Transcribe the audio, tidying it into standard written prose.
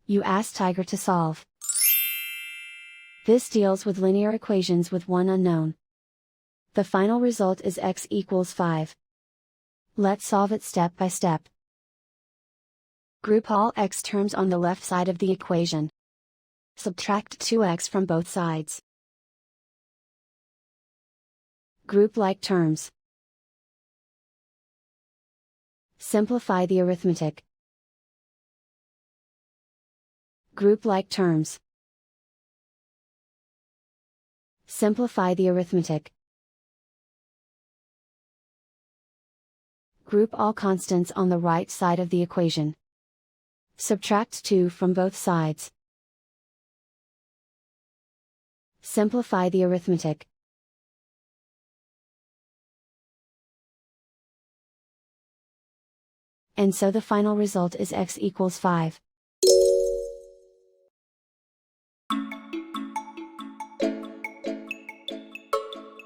You ask Tiger to solve. This deals with linear equations with one unknown. The final result is x equals 5. Let's solve it step by step. Group all x terms on the left side of the equation. Subtract 2x from both sides. Group like terms. Simplify the arithmetic. Group like terms. Simplify the arithmetic. Group all constants on the right side of the equation. Subtract 2 from both sides. Simplify the arithmetic. And so the final result is x equals 5.